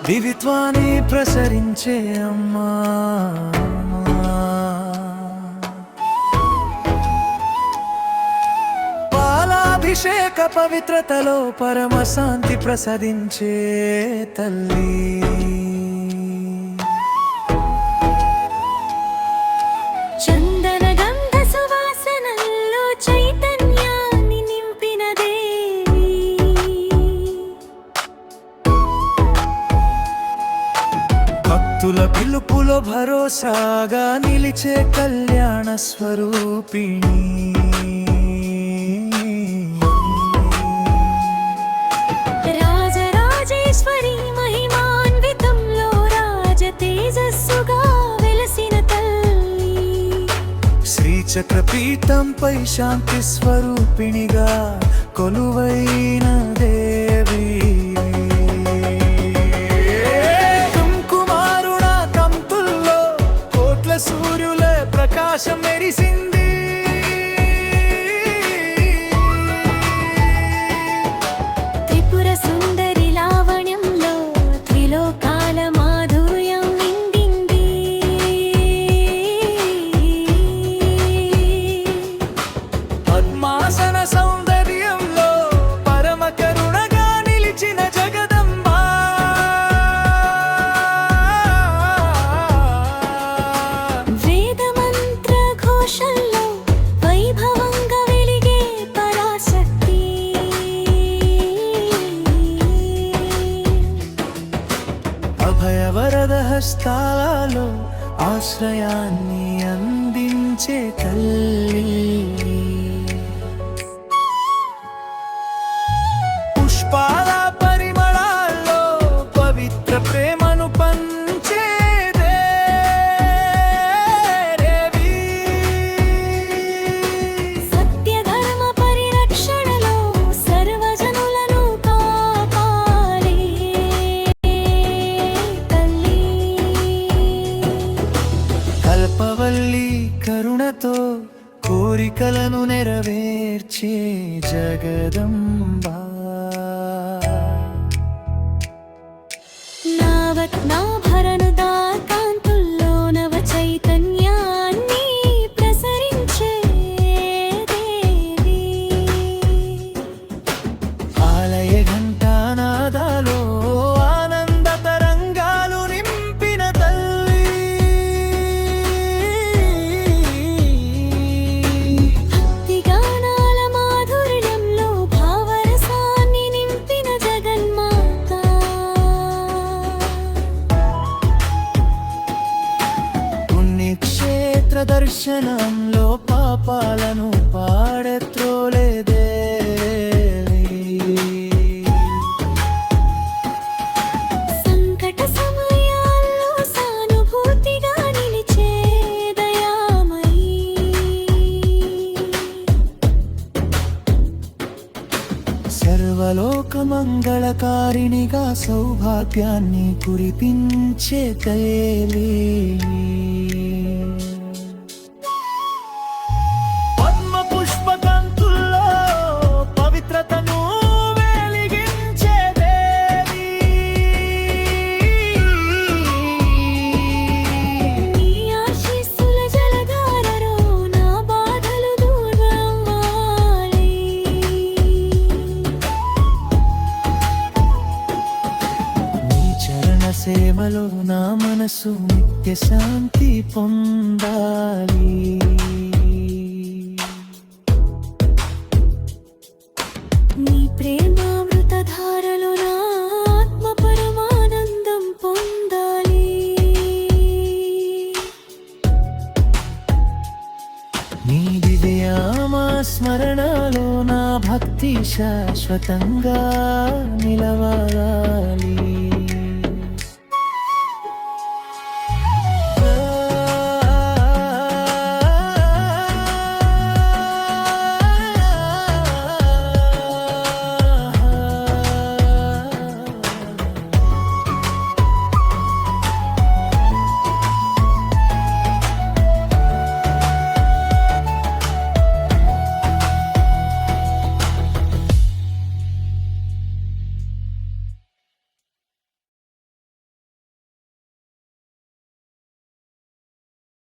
దివిత్వాన్ని ప్రసరించే అమ్మా, పాలాభిషేక పవిత్రతలో పరమశాంతి ప్రసాదించే తల్లి. భక్తుల పిలుపులో భరోసాగా నిలిచే కళ్యాణ స్వరూపిణి. రాజరాజేశ్వరి మహిమాన్వితంలో రాజ తేజస్సుగా వెలసిన తల్లి. శ్రీచక్రపీఠంపై శాంతి స్వరూపిణిగా కొలువైన దేవి. సూర్యుల ప్రకాశం మెరిసింది. త్రిపుర సుందరి లావణ్యంలో త్రిలోకాల మాధుర్యం నిండింది. పద్మాసన సౌందర్యంలో పరమ కరుణగా నిలిచిన జగదంబ. అభయవరద హస్తాలలో ఆశ్రయాన్ని అందించే తల్లి. పుష్పాల పరిమళాల్లో పవిత్ర ప్రేమను పంచే దేవి. సత్యధర్మ పరిరక్షణలో సర్వజనులను కాపాడే తల్లి. కల్పవల్లి కరుణతో కోరికలను నెరవేర్చే జగదంబ. నాభరణుదా కాంతుల్లో నవ చైతన్యాన్ని ప్రసరించే దేవి. ఆలయ ఘంటానాదాలో ఆనంద తరంగాలు నింపిన తల్లి. భక్తి గానాల మాధుర్యంలో భావరసాన్ని నింపిన జగన్మాత. పుణ్యక్షేత్ర దర్శనంలో పాపాలను పాడెత్రోలే దేవి. సంకట సమయాల్లో సానుభూతిగా నిలిచే దయామయీ. సర్వలోక మంగళకారిణిగా సౌభాగ్యాన్ని కురిపించే తల్లి. పద్మ పుష్పకాంతుల్లో పవిత్రతను వెలిగించే దేవి. నీ ఆశీస్సుల జలధారలో నా బాధలు దూరమవ్వాలి. నీ చరణ సేవలో నా మనసు నిత్య శాంతి పొందాలి. నీ ప్రేమామృతధారలో నా ఆత్మ పరమానందం పొందాలి. నీ దివ్యామా స్మరణలో నా భక్తి శాశ్వతంగా నిలవాలి.